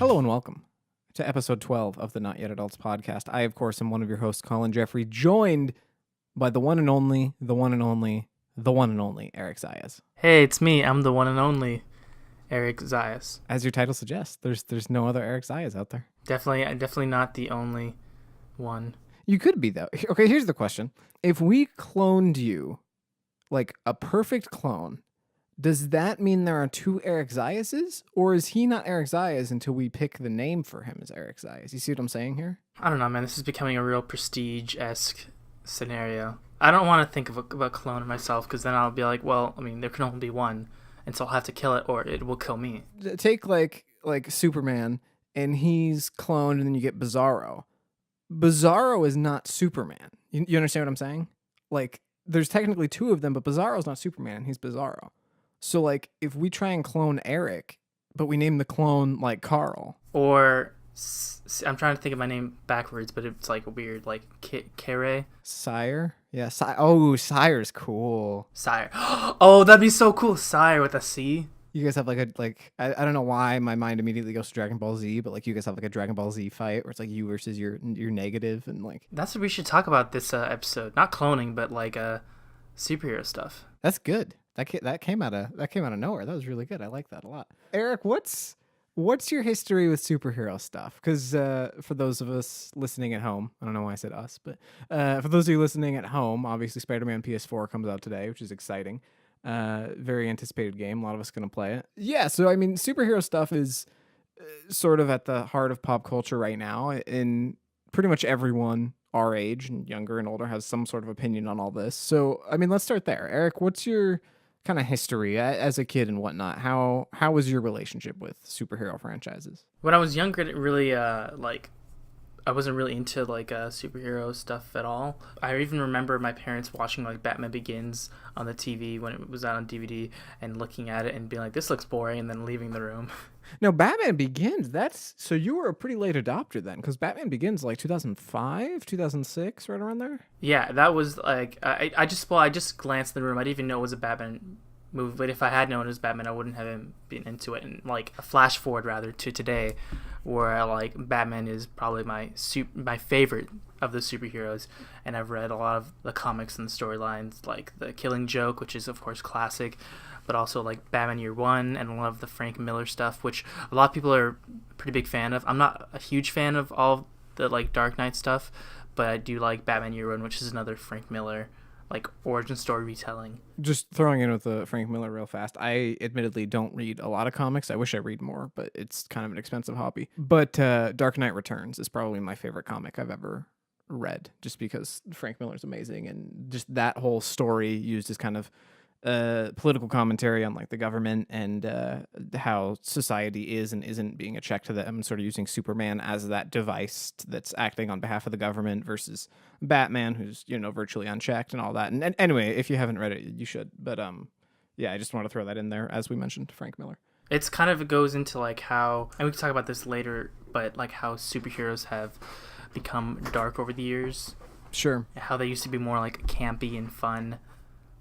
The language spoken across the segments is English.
Hello and welcome to episode 12 of the Not Yet Adults podcast. I, of course, am one of your hosts, Collin Geffrey, joined by the one and only Eric Zayas. Hey, it's me. I'm the one and only Eric Zayas. As your title suggests, there's no other Eric Zayas out there. Definitely not the only one. You could be, though. Okay, here's the question. If we cloned you, like a perfect clone, does that mean there are two Eric Zayases? Or is he not Eric Zayas until we pick the name for him as Eric Zayas? You see what I'm saying here? I don't know, man. This is becoming a real Prestige-esque scenario. I don't want to think of a clone of myself because then I'll be like, well, I mean, there can only be one. And so I'll have to kill it or it will kill me. Take like Superman and he's cloned and then you get Bizarro. Bizarro is not Superman. You understand what I'm saying? Like, there's technically two of them, but Bizarro's not Superman. He's Bizarro. So, like, if we try and clone Eric, but we name the clone, like, Carl. Or, I'm trying to think of my name backwards, but it's, like, weird. Like, Kere? Sire? Yeah, oh, Sire's cool. Sire. Oh, that'd be so cool. Sire with a C. You guys have, I don't know why my mind immediately goes to Dragon Ball Z, but, like, you guys have, like, a Dragon Ball Z fight where it's, like, you versus your negative and, like... That's what we should talk about this episode. Not cloning, but, like, superhero stuff. That's good. That came out of nowhere. That was really good. I like that a lot. Eric, what's your history with superhero stuff? Because for those of us listening at home, I don't know why I said us, but for those of you listening at home, obviously Spider-Man PS4 comes out today, which is exciting. Very anticipated game. A lot of us going to play it. Yeah, so I mean, superhero stuff is sort of at the heart of pop culture right now, and pretty much everyone our age and younger and older has some sort of opinion on all this. So, I mean, let's start there. Eric, what's your kind of history as a kid and whatnot? How was your relationship with superhero franchises? When I was younger, it really I wasn't really into superhero stuff at all. I even remember my parents watching like Batman Begins on the TV when it was out on DVD and looking at it and being like, this looks boring, and then leaving the room. No, Batman Begins, so you were a pretty late adopter then, because Batman Begins like 2005, 2006, right around there? Yeah, that was like, I just glanced in the room. I didn't even know it was a Batman movie, but if I had known it was Batman, I wouldn't have been into it. And like a flash forward rather to today, where like Batman is probably my favorite of the superheroes, and I've read a lot of the comics and the storylines, like the Killing Joke, which is of course classic, but also like Batman Year One and a lot of the Frank Miller stuff, which a lot of people are a pretty big fan of. I'm not a huge fan of all the like Dark Knight stuff, but I do like Batman Year One, which is another Frank Miller like origin story retelling. Just throwing in with the Frank Miller real fast. I admittedly don't read a lot of comics. I wish I read more, but it's kind of an expensive hobby. But Dark Knight Returns is probably my favorite comic I've ever read, just because Frank Miller's amazing, and just that whole story used as kind of political commentary on like the government and how society is and isn't being a check to them, sort of using Superman as that device that's acting on behalf of the government versus Batman, who's virtually unchecked and all that. And anyway, if you haven't read it, you should. But yeah, I just want to throw that in there as we mentioned Frank Miller. It's kind of, it goes into like how, and we can talk about this later, but like how superheroes have become dark over the years. Sure. How they used to be more like campy and fun,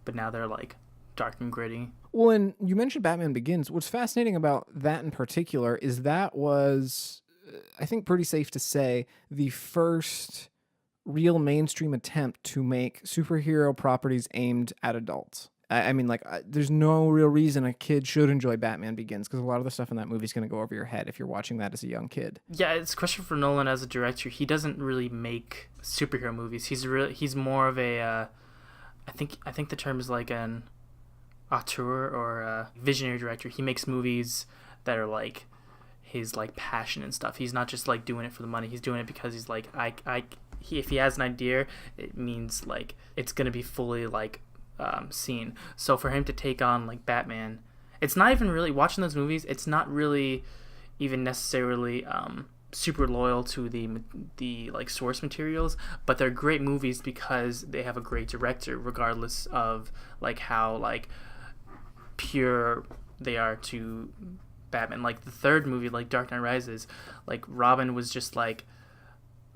but now they're like dark and gritty. Well, and you mentioned Batman Begins. What's fascinating about that in particular is that was, I think, pretty safe to say, the first real mainstream attempt to make superhero properties aimed at adults. I mean, like, there's no real reason a kid should enjoy Batman Begins, because a lot of the stuff in that movie is going to go over your head if you're watching that as a young kid. Yeah, it's Christopher Nolan as a director. He doesn't really make superhero movies. He's more of a, I think the term is like an auteur or a visionary director. He makes movies that are like his like passion and stuff. He's not just like doing it for the money. He's doing it because he's like, if he has an idea, it means like it's gonna be fully like seen. So for him to take on like Batman, it's not even really, watching those movies, it's not really even necessarily super loyal to the like source materials, but they're great movies because they have a great director, regardless of like how like pure they are to Batman. Like the third movie, like Dark Knight Rises, like Robin was just like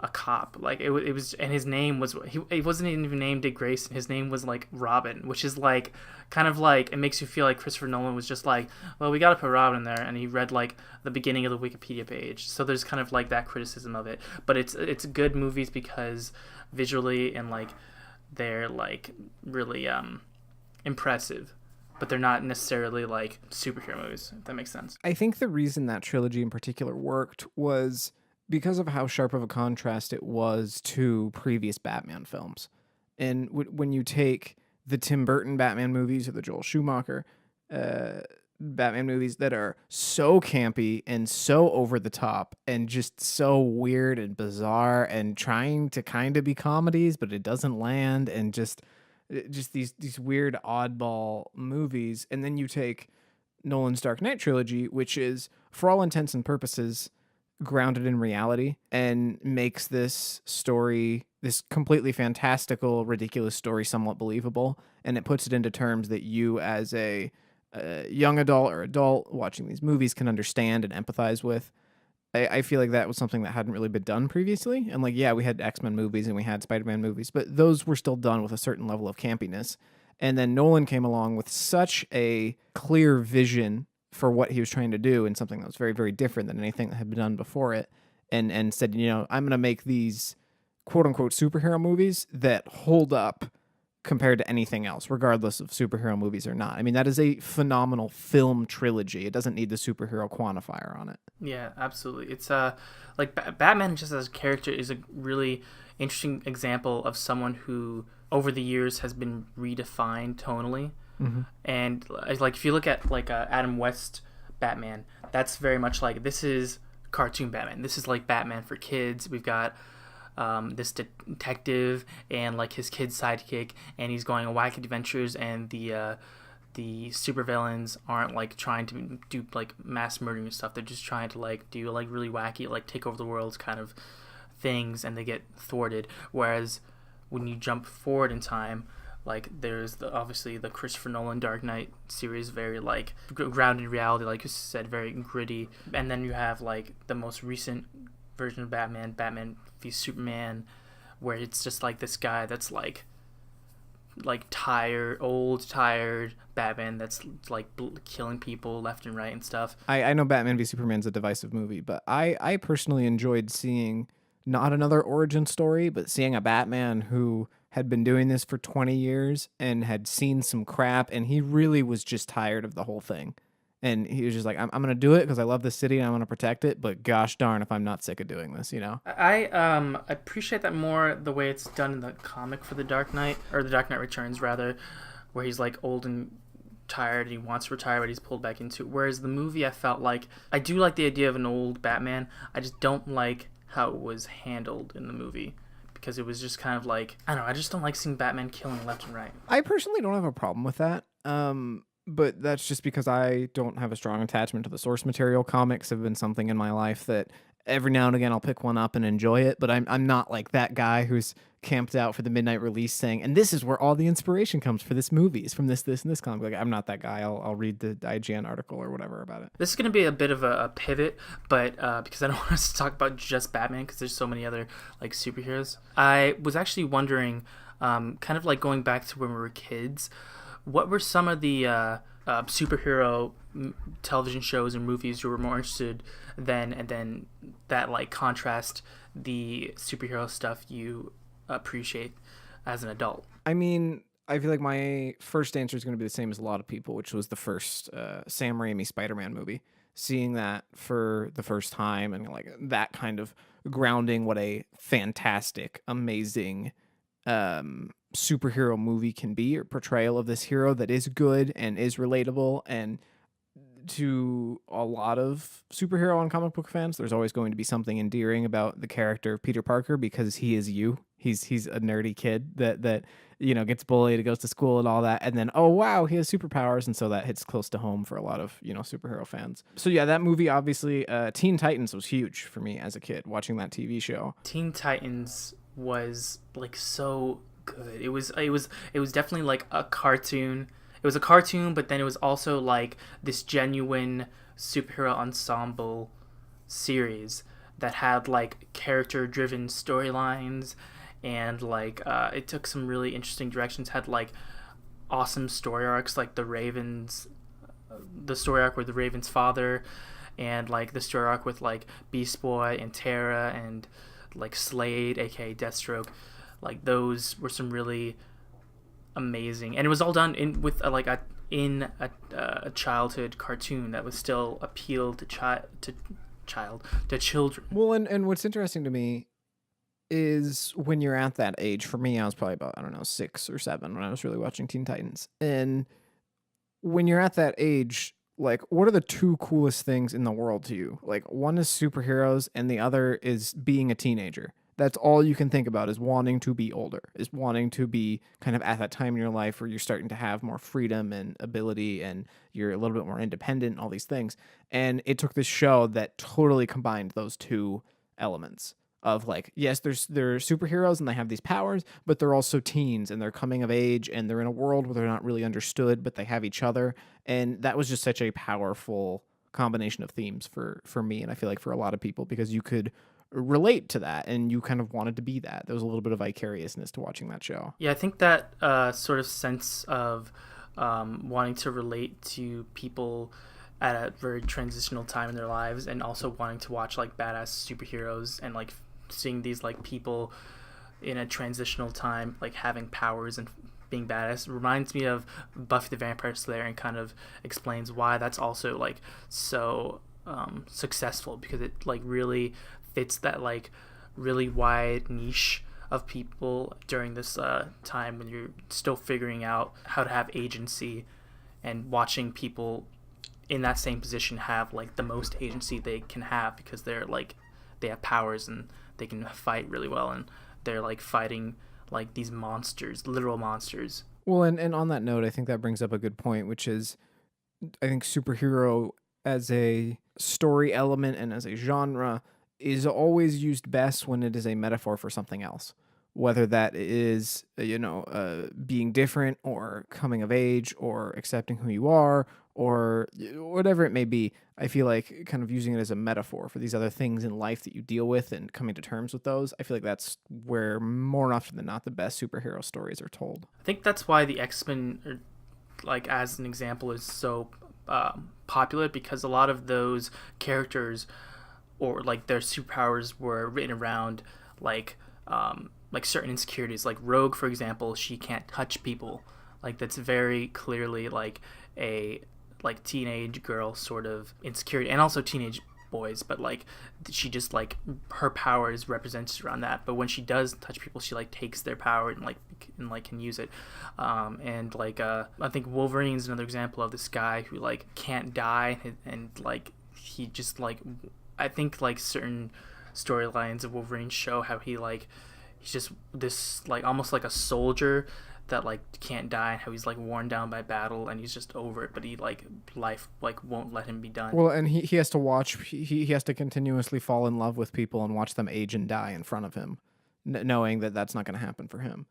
a cop. Like it was, and his name was he wasn't even named Dick Grayson. His name was like Robin, which is like kind of like it makes you feel like Christopher Nolan was just like, well, we got to put Robin in there, and he read like the beginning of the Wikipedia page. So there's kind of like that criticism of it, but it's good movies because visually and like they're like really impressive, but they're not necessarily like superhero movies, if that makes sense. I think the reason that trilogy in particular worked was because of how sharp of a contrast it was to previous Batman films. And when you take the Tim Burton Batman movies or the Joel Schumacher Batman movies that are so campy and so over the top and just so weird and bizarre and trying to kind of be comedies, but it doesn't land, and just these weird oddball movies. And then you take Nolan's Dark Knight trilogy, which is for all intents and purposes grounded in reality and makes this story, this completely fantastical, ridiculous story, somewhat believable. And it puts it into terms that you, as a young adult or adult watching these movies, can understand and empathize with. I feel like that was something that hadn't really been done previously. And like, yeah, we had X-Men movies and we had Spider-Man movies, but those were still done with a certain level of campiness. And then Nolan came along with such a clear vision for what he was trying to do, and something that was very, very different than anything that had been done before it. And said, you know, I'm going to make these quote unquote superhero movies that hold up compared to anything else, regardless of superhero movies or not. I mean, that is a phenomenal film trilogy. It doesn't need the superhero quantifier on it. Yeah, absolutely. It's like Batman just as a character is a really interesting example of someone who over the years has been redefined tonally. Mm-hmm. And like if you look at like Adam West Batman, that's very much like, this is cartoon Batman. This is like Batman for kids. We've got this detective and like his kid sidekick, and he's going on wacky adventures, and the supervillains aren't like trying to do like mass murdering and stuff. They're just trying to like do like really wacky, like take over the world kind of things, and they get thwarted. Whereas when you jump forward in time, like there's obviously the Christopher Nolan Dark Knight series, very like grounded in reality, like you said, very gritty. And then you have like the most recent version of Batman v Superman, where it's just like this guy that's like tired Batman that's like killing people left and right and stuff. I know Batman v Superman's a divisive movie, but I personally enjoyed seeing not another origin story, but seeing a Batman who had been doing this for 20 years and had seen some crap, and he really was just tired of the whole thing. And he was just like, I'm going to do it because I love the city and I want to protect it, but gosh darn if I'm not sick of doing this, you know? I appreciate that more the way it's done in the comic for the Dark Knight, or the Dark Knight Returns rather, where he's like old and tired and he wants to retire, but he's pulled back into it. Whereas the movie, I felt like, I do like the idea of an old Batman, I just don't like how it was handled in the movie. Because it was just kind of like, I don't know, I just don't like seeing Batman killing left and right. I personally don't have a problem with that. But that's just because I don't have a strong attachment to the source material. Comics have been something in my life that every now and again I'll pick one up and enjoy it, but I'm not like that guy who's camped out for the midnight release saying, and this is where all the inspiration comes for this movie, is from this, and this comic. Like, I'm not that guy. I'll read the IGN article or whatever about it. This is going to be a bit of a pivot, but because I don't want us to talk about just Batman, because there's so many other like superheroes. I was actually wondering, kind of like going back to when we were kids, what were some of the superhero television shows and movies you were more interested in, and then that like contrast the superhero stuff you appreciate as an adult? I mean, I feel like my first answer is going to be the same as a lot of people, which was the first Sam Raimi Spider-Man movie. Seeing that for the first time and like that kind of grounding what a fantastic, amazing superhero movie can be, or portrayal of this hero that is good and is relatable. And to a lot of superhero and comic book fans, there's always going to be something endearing about the character of Peter Parker, because he is you. He's a nerdy kid that you know gets bullied, goes to school and all that, and then oh wow, he has superpowers, and so that hits close to home for a lot of, you know, superhero fans. So yeah, that movie obviously, Teen Titans was huge for me as a kid watching that TV show. Teen Titans was like so good. It was definitely like a cartoon. It was a cartoon, but then it was also like this genuine superhero ensemble series that had like character driven storylines, and like it took some really interesting directions. Had like awesome story arcs, like the story arc with the Raven's father, and like the story arc with like Beast Boy and Terra and like Slade, aka Deathstroke. Like those were some really amazing, and it was all done in with a childhood cartoon that was still appealed to children. Well, and what's interesting to me is when you're at that age. For me, I was probably about, I don't know, 6 or 7 when I was really watching Teen Titans. And when you're at that age, like, what are the two coolest things in the world to you? Like, one is superheroes, and the other is being a teenager. That's all you can think about, is wanting to be older, is wanting to be kind of at that time in your life where you're starting to have more freedom and ability, and you're a little bit more independent, all these things. And it took this show that totally combined those two elements of, like, yes, they're superheroes and they have these powers, but they're also teens and they're coming of age and they're in a world where they're not really understood, but they have each other. And that was just such a powerful combination of themes for me, and I feel like for a lot of people, because you could relate to that and you kind of wanted to be that. There was a little bit of vicariousness to watching that show. Yeah, I think that sort of sense of wanting to relate to people at a very transitional time in their lives, and also wanting to watch like badass superheroes, and like seeing these like people in a transitional time like having powers and being badass, reminds me of Buffy the Vampire Slayer, and kind of explains why that's also like so successful, because it like really fits that like really wide niche of people during this time when you're still figuring out how to have agency, and watching people in that same position have like the most agency they can have, because they're like they have powers and they can fight really well, and they're like fighting like these monsters, literal monsters. Well, and on that note, I think that brings up a good point, which is, I think superhero as a story element and as a genre is always used best when it is a metaphor for something else. Whether that is, being different, or coming of age, or accepting who you are, or whatever it may be. I feel like kind of using it as a metaphor for these other things in life that you deal with and coming to terms with those. I feel like that's where, more often than not, the best superhero stories are told. I think that's why the X-Men, like as an example, is so popular, because a lot of those characters, or like their superpowers, were written around like certain insecurities. Like Rogue, for example, she can't touch people. Like that's very clearly like a like teenage girl sort of insecurity, and also teenage boys, but like she just like her power is represented around that. But when she does touch people, she like takes their power and like can use it. And like I think Wolverine's another example of this guy who like can't die, and like he just like, I think like certain storylines of Wolverine show how he's just this like almost like a soldier that like can't die, and how he's like worn down by battle and he's just over it, but he like life like won't let him be done. Well, and he has to watch, he has to continuously fall in love with people and watch them age and die in front of him, knowing that that's not going to happen for him.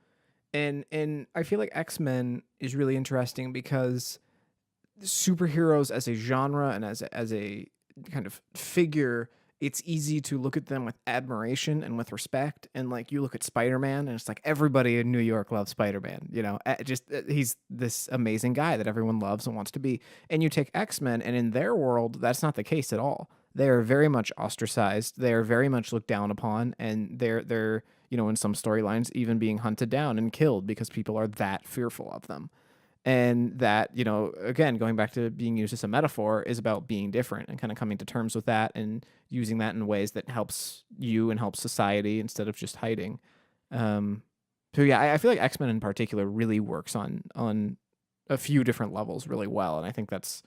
And I feel like X-Men is really interesting because superheroes as a genre and as a kind of figure, it's easy to look at them with admiration and with respect. And like you look at Spider-Man, and it's like everybody in New York loves Spider-Man. He's this amazing guy that everyone loves and wants to be. And you take X-Men, and in their world, that's not the case at all. They are very much ostracized. They are very much looked down upon, and they're in some storylines even being hunted down and killed because people are that fearful of them. And that, again, going back to being used as a metaphor, is about being different and kind of coming to terms with that and using that in ways that helps you and helps society instead of just hiding. So yeah, I feel like X-Men in particular really works on a few different levels really well. And I think that's,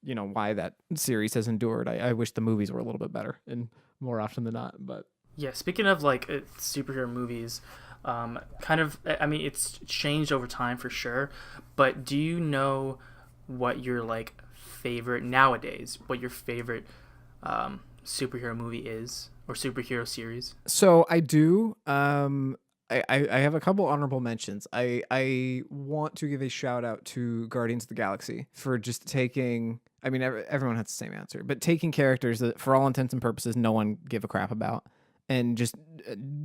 why that series has endured. I wish the movies were a little bit better, and more often than not, but Yeah, speaking of like superhero movies, kind of, I mean, it's changed over time for sure, but do you know what your like favorite nowadays, what your favorite superhero movie is, or superhero series? So I do. I have a couple honorable mentions. I want to give a shout out to Guardians of the Galaxy for just taking. I mean, everyone has the same answer, but taking characters that, for all intents and purposes, no one give a crap about, and just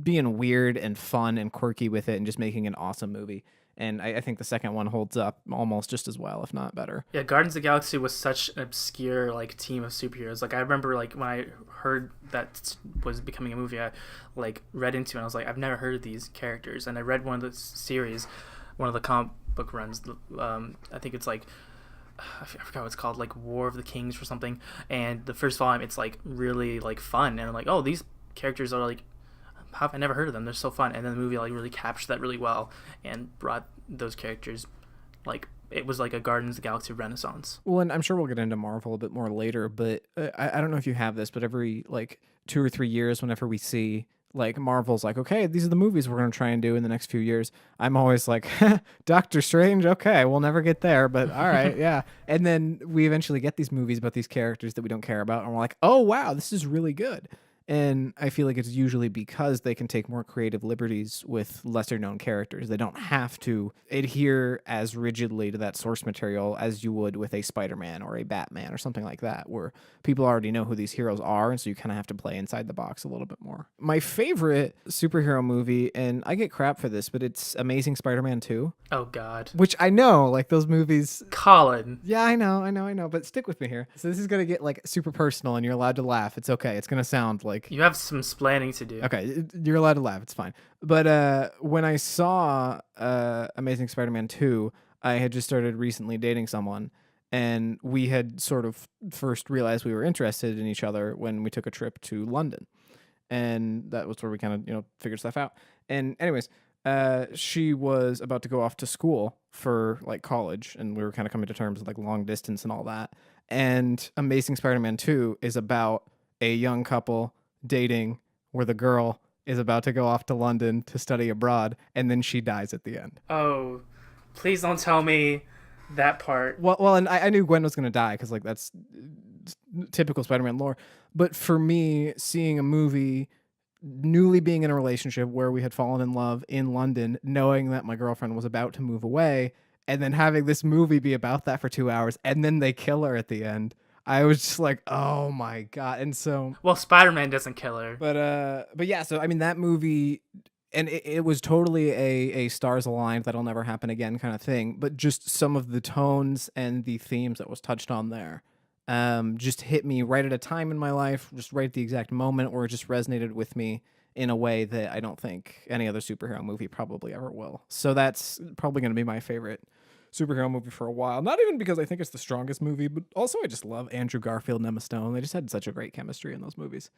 being weird and fun and quirky with it, and just making an awesome movie. And I think the second one holds up almost just as well, if not better. Yeah, Guardians of the Galaxy was such an obscure like team of superheroes. Like I remember like when I heard that was becoming a movie, I like read into it and I was like, I've never heard of these characters. And I read one of the series, one of the comic book runs. I think it's like I forgot what it's called, like War of the Kings or something. And the first volume, it's like really like fun, and I'm like, oh, these characters are like, how have I never heard of them? They're so fun. And then the movie like really captured that really well and brought those characters like it was like a Guardians of the Galaxy renaissance. Well, and I'm sure we'll get into Marvel a bit more later, but I don't know if you have this, but every like 2 or 3 years, whenever we see like Marvel's like, okay, these are the movies we're going to try and do in the next few years, I'm always like, Doctor Strange, okay, we'll never get there, but all right, yeah. And then we eventually get these movies about these characters that we don't care about, and we're like, oh, wow, this is really good. And I feel like it's usually because they can take more creative liberties with lesser known characters. They don't have to adhere as rigidly to that source material as you would with a Spider-Man or a Batman or something like that, where people already know who these heroes are, and so you kind of have to play inside the box a little bit more. My favorite superhero movie, and I get crap for this, but it's Amazing Spider-Man 2. Oh God, Which I know, like those movies. Colin. Yeah, I know, but stick with me here. So this is gonna get like super personal, and you're allowed to laugh. It's okay. It's gonna sound like You have some splaining to do. okay. You're allowed to laugh. It's fine. But when I saw Amazing Spider-Man 2, I had just started recently dating someone, and we had sort of first realized we were interested in each other when we took a trip to London, and that was where we kind of figured stuff out. And anyways, she was about to go off to school for like college, and we were kind of coming to terms with like long distance and all that. And Amazing Spider-Man 2 is about a young couple dating where the girl is about to go off to London to study abroad, and then she dies at the end. Oh, please don't tell me that part. Well, and I knew Gwen was going to die because like that's typical Spider-Man lore. But for me, seeing a movie, newly being in a relationship where we had fallen in love in London, knowing that my girlfriend was about to move away, and then having this movie be about that for 2 hours, and then they kill her at the end, I was just like, oh my God. And so, Well, Spider-Man doesn't kill her. but yeah, so I mean that movie, and it was totally a stars aligned, that'll never happen again kind of thing, but just some of the tones and the themes that was touched on there just hit me right at a time in my life, just right at the exact moment where it just resonated with me in a way that I don't think any other superhero movie probably ever will. So that's probably going to be my favorite superhero movie for a while. Not even because I think it's the strongest movie, but also I just love Andrew Garfield and Emma Stone. They just had such a great chemistry in those movies.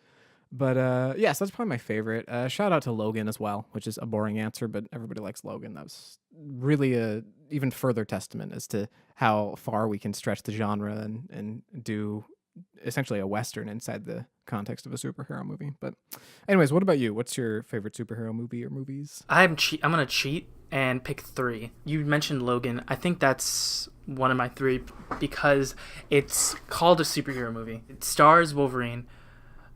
But yes, that's probably my favorite. Shout out to Logan as well, which is a boring answer, but everybody likes Logan. That was really a even further testament as to how far we can stretch the genre and do essentially a Western inside the context of a superhero movie. But anyways, what about you? What's your favorite superhero movie or movies? I'm gonna cheat and pick 3. You mentioned Logan. I think that's one of my 3 because it's called a superhero movie. It stars Wolverine,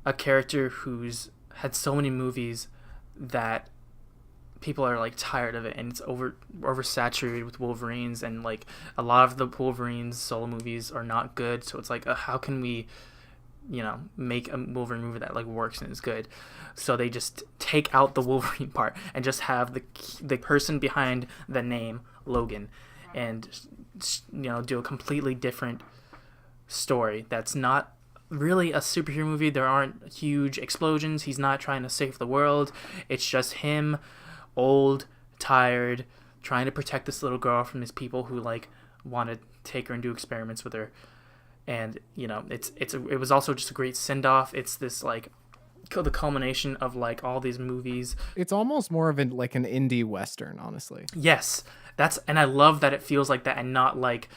a character who's had so many movies that people are like tired of it, and it's oversaturated with Wolverines, and like a lot of the Wolverines solo movies are not good. So it's like, how can we, make a Wolverine movie that like works and is good? So they just take out the Wolverine part and just have the person behind the name Logan, and do a completely different story that's not really a superhero movie. There aren't huge explosions. He's not trying to save the world. It's just him, old, tired, trying to protect this little girl from these people who like want to take her and do experiments with her. And it was also just a great send off. It's this like the culmination of like all these movies. It's almost more of like an indie Western, honestly. Yes, and I love that it feels like that, and not like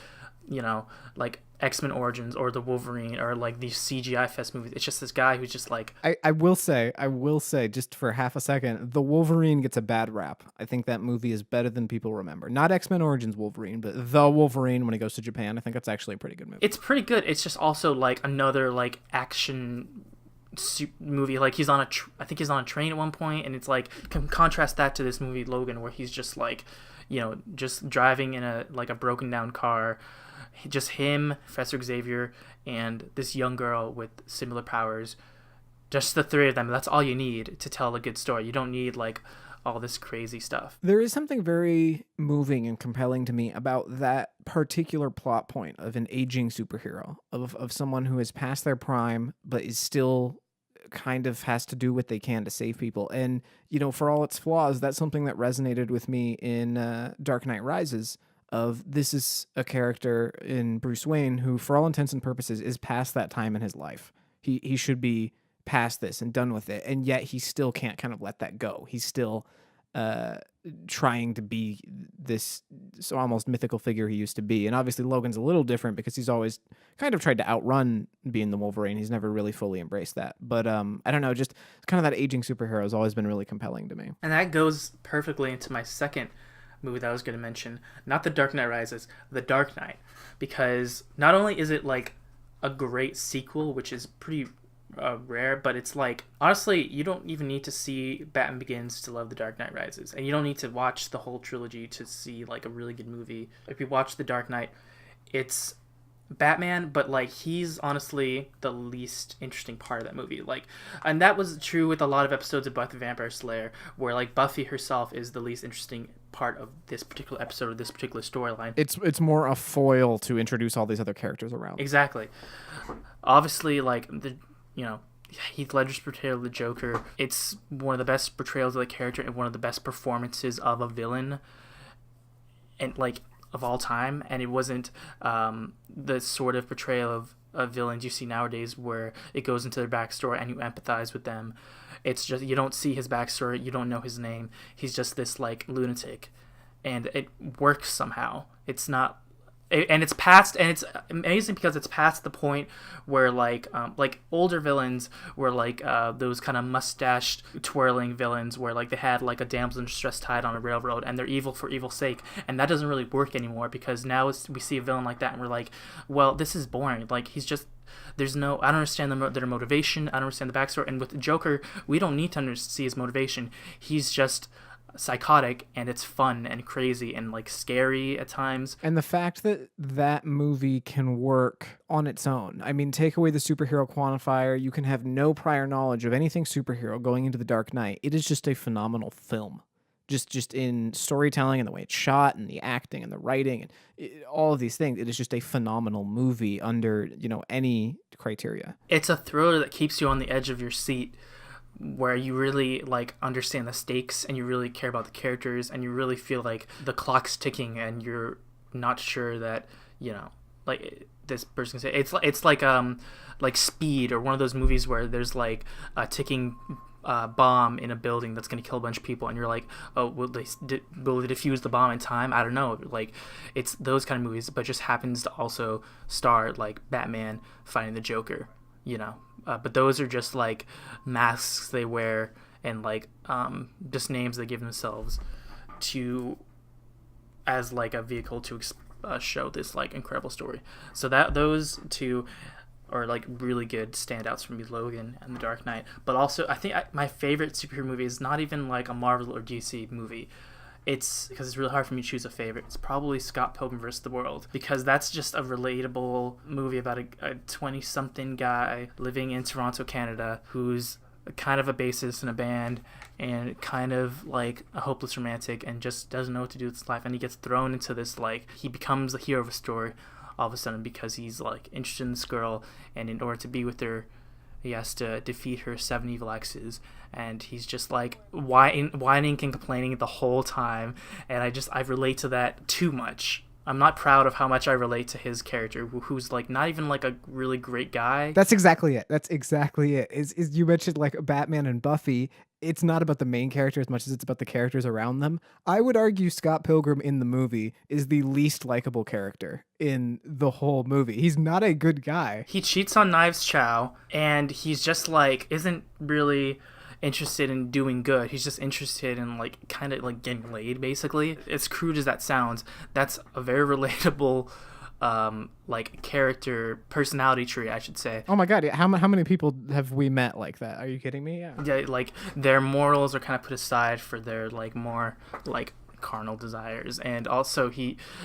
like X-Men Origins or the Wolverine or like these CGI fest movies. It's just this guy who's just like, I will say just for half a second, the Wolverine gets a bad rap. I think that movie is better than people remember. Not X-Men Origins Wolverine, but the Wolverine when he goes to Japan. I think that's actually a pretty good movie. It's pretty good. It's just also like another like action movie. Like he's on I think he's on a train at one point, and it's like contrast that to this movie Logan, where he's just like, just driving in a broken down car, just him, Professor Xavier, and this young girl with similar powers. Just the three of them. That's all you need to tell a good story. You don't need like all this crazy stuff. There is something very moving and compelling to me about that particular plot point of an aging superhero, of someone who is past their prime, but is still kind of has to do what they can to save people. And, for all its flaws, that's something that resonated with me in Dark Knight Rises. This is a character in Bruce Wayne who, for all intents and purposes, is past that time in his life. He should be past this and done with it, and yet he still can't kind of let that go. He's still trying to be this almost mythical figure he used to be. And obviously Logan's a little different because he's always kind of tried to outrun being the Wolverine. He's never really fully embraced that. But I don't know, just kind of that aging superhero has always been really compelling to me. And that goes perfectly into my second movie that I was going to mention, not The Dark Knight Rises, The Dark Knight, because not only is it like a great sequel, which is pretty rare, but it's like, honestly, you don't even need to see Batman Begins to love The Dark Knight Rises, and you don't need to watch the whole trilogy to see like a really good movie. If you watch The Dark Knight, it's Batman, but like he's honestly the least interesting part of that movie. Like, and that was true with a lot of episodes of Buffy the Vampire Slayer, where like Buffy herself is the least interesting part of this particular episode or this particular storyline. It's more a foil to introduce all these other characters around. Exactly. Obviously, like Heath Ledger's portrayal of the Joker, it's one of the best portrayals of the character and one of the best performances of a villain and like of all time. And it wasn't the sort of portrayal of villains you see nowadays where it goes into their backstory and you empathize with them. It's just, you don't see his backstory, you don't know his name, he's just this like lunatic, and it works somehow. It's not, and it's past, and it's amazing because it's past the point where like older villains were like those kind of mustached twirling villains where like they had like a damsel in distress tied on a railroad and they're evil for evil's sake, and that doesn't really work anymore because now we see a villain like that and we're like, well, this is boring. Like he's just, I don't understand their motivation, I don't understand the backstory. And with the Joker, we don't need to see his motivation. He's just psychotic, and it's fun and crazy and like scary at times. And the fact that that movie can work on its own, I mean, take away the superhero quantifier, you can have no prior knowledge of anything superhero going into The Dark Knight. It is just a phenomenal film, just in storytelling and the way it's shot and the acting and the writing and all of these things. It is just a phenomenal movie under any criteria. It's a thriller that keeps you on the edge of your seat, where you really like understand the stakes and you really care about the characters and you really feel like the clock's ticking and you're not sure that like this person can say it's like Speed, or one of those movies where there's like a ticking bomb in a building that's going to kill a bunch of people and you're like, oh, will they defuse the bomb in time? I don't know. Like, it's those kind of movies, but just happens to also star like Batman fighting the Joker, but those are just like masks they wear and like just names they give themselves to as like a vehicle to show this like incredible story. So those two are like really good standouts for me, Logan and The Dark Knight. But also I think my favorite superhero movie is not even like a Marvel or DC movie. It's because it's really hard for me to choose a favorite. It's probably Scott Pilgrim vs. the World, because that's just a relatable movie about a 20-something guy living in Toronto, Canada, who's kind of a bassist in a band and kind of like a hopeless romantic and just doesn't know what to do with his life. And he gets thrown into this, like, he becomes the hero of a story all of a sudden because he's like interested in this girl, and in order to be with her, he has to defeat her 7 evil exes, and he's just like whining and complaining the whole time, and I relate to that too much. I'm not proud of how much I relate to his character, who's like not even like a really great guy. That's exactly it. Is you mentioned like Batman and Buffy. It's not about the main character as much as it's about the characters around them. I would argue Scott Pilgrim in the movie is the least likable character in the whole movie. He's not a good guy. He cheats on Knives Chow, and he's just like isn't really interested in doing good. He's just interested in like kind of like getting laid, basically. As crude as that sounds, that's a very relatable like character personality tree, I should say. Oh my god, yeah. How many people have we met like that? Are you kidding me? Yeah. Yeah, like their morals are kind of put aside for their like more like carnal desires. And also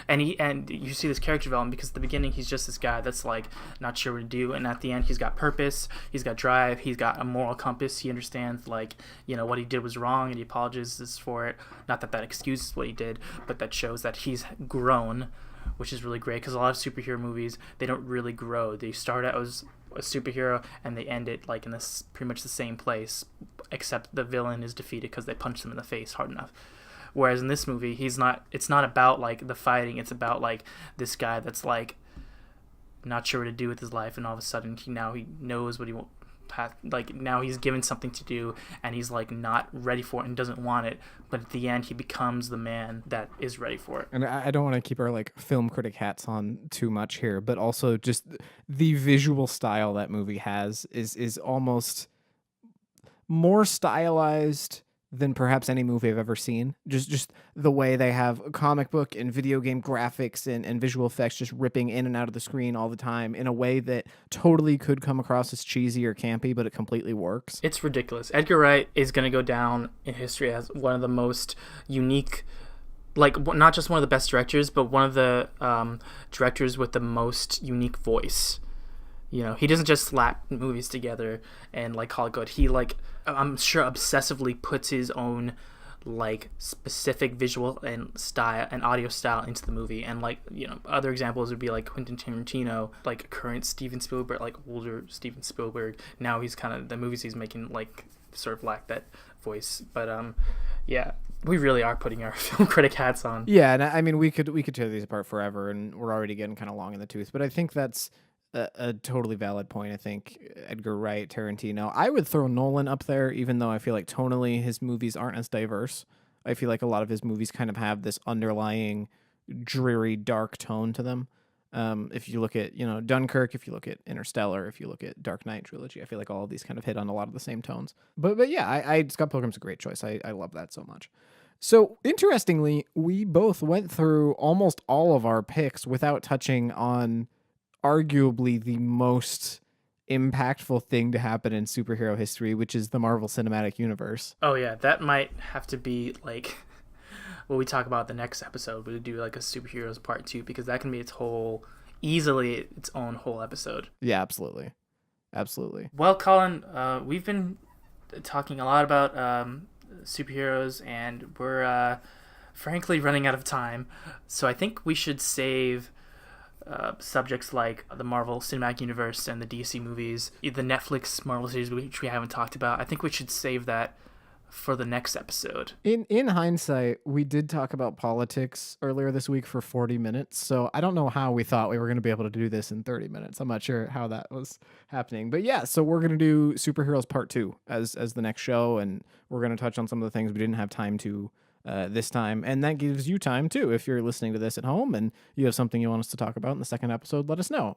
and you see this character development, because at the beginning he's just this guy that's like not sure what to do, and at the end he's got purpose, he's got drive, he's got a moral compass. He understands like, you know, what he did was wrong, and he apologizes for it. Not that excuses what he did, but that shows that he's grown, which is really great, because a lot of superhero movies, they don't really grow. They start out as a superhero and they end it like in this pretty much the same place, except the villain is defeated because they punched him in the face hard enough. Whereas in this movie, it's not about like the fighting. It's about like this guy that's like not sure what to do with his life, and all of a sudden he knows what he wants. Like now he's given something to do, and he's like not ready for it and doesn't want it, but at the end he becomes the man that is ready for it. And I don't want to keep our like film critic hats on too much here, but also just the visual style that movie has is almost more stylized than perhaps any movie I've ever seen. Just the way they have comic book and video game graphics and visual effects just ripping in and out of the screen all the time in a way that totally could come across as cheesy or campy, but it completely works. It's ridiculous. Edgar Wright is going to go down in history as one of the most unique, like not just one of the best directors, but one of the directors with the most unique voice. You know, he doesn't just slap movies together and like call it good. He like, I'm sure, obsessively puts his own like specific visual and style and audio style into the movie. And like, you know, other examples would be like Quentin Tarantino, like current Steven Spielberg, like older Steven Spielberg. Now he's kind of, the movies he's making like sort of lack that voice. But yeah, we really are putting our film critic hats on. Yeah, and I mean we could tear these apart forever, and we're already getting kind of long in the tooth. But I think that's a totally valid point. I think Edgar Wright, Tarantino. I would throw Nolan up there, even though I feel like tonally his movies aren't as diverse. I feel like a lot of his movies kind of have this underlying dreary, dark tone to them. If you look at, you know, Dunkirk, if you look at Interstellar, if you look at Dark Knight trilogy, I feel like all of these kind of hit on a lot of the same tones. But yeah, Scott Pilgrim's a great choice. I love that so much. So interestingly, we both went through almost all of our picks without touching on arguably the most impactful thing to happen in superhero history, which is the Marvel Cinematic Universe. Oh yeah, that might have to be like what we talk about the next episode. We do like a superheroes part 2, because that can be easily its own whole episode. Yeah, absolutely. Well, Colin, we've been talking a lot about superheroes, and we're frankly running out of time. So I think we should save subjects like the Marvel Cinematic Universe and the DC movies, the Netflix Marvel series, which we haven't talked about. I think we should save that for the next episode. In hindsight, we did talk about politics earlier this week for 40 minutes, so I don't know how we thought we were going to be able to do this in 30 minutes. I'm not sure how that was happening. But yeah, so we're going to do Superheroes Part 2 as the next show, and we're going to touch on some of the things we didn't have time to this time, and that gives you time too. If you're listening to this at home and you have something you want us to talk about in the second episode, let us know.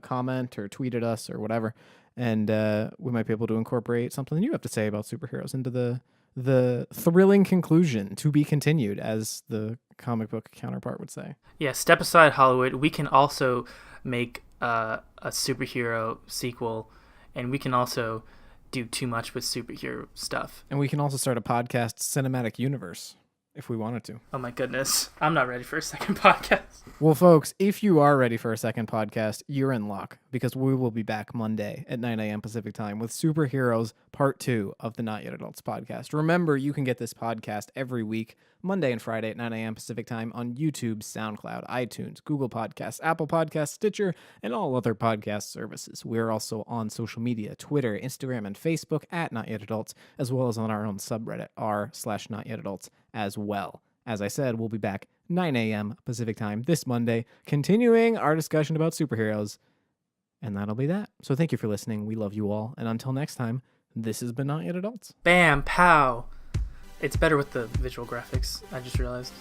Comment or tweet at us or whatever, and we might be able to incorporate something you have to say about superheroes into the thrilling conclusion to be continued, as the comic book counterpart would say. Yeah, step aside Hollywood. We can also make a superhero sequel, and we can also do too much with superhero stuff. And we can also start a podcast cinematic universe if we wanted to. Oh my goodness. I'm not ready for a second podcast. Well, folks, if you are ready for a second podcast, you're in luck, because we will be back Monday at 9 a.m. Pacific time with Superheroes Part 2 of the Not Yet Adults podcast. Remember, you can get this podcast every week, Monday and Friday at 9 a.m. Pacific time on YouTube, SoundCloud, iTunes, Google Podcasts, Apple Podcasts, Stitcher, and all other podcast services. We're also on social media, Twitter, Instagram, and Facebook at Not Yet Adults, as well as on our own subreddit, r/NotYetAdults as well. As I said, we'll be back 9 a.m. Pacific time this Monday, continuing our discussion about superheroes. And that'll be that. So thank you for listening. We love you all. And until next time, this has been Not Yet Adults. Bam, pow. It's better with the visual graphics, I just realized.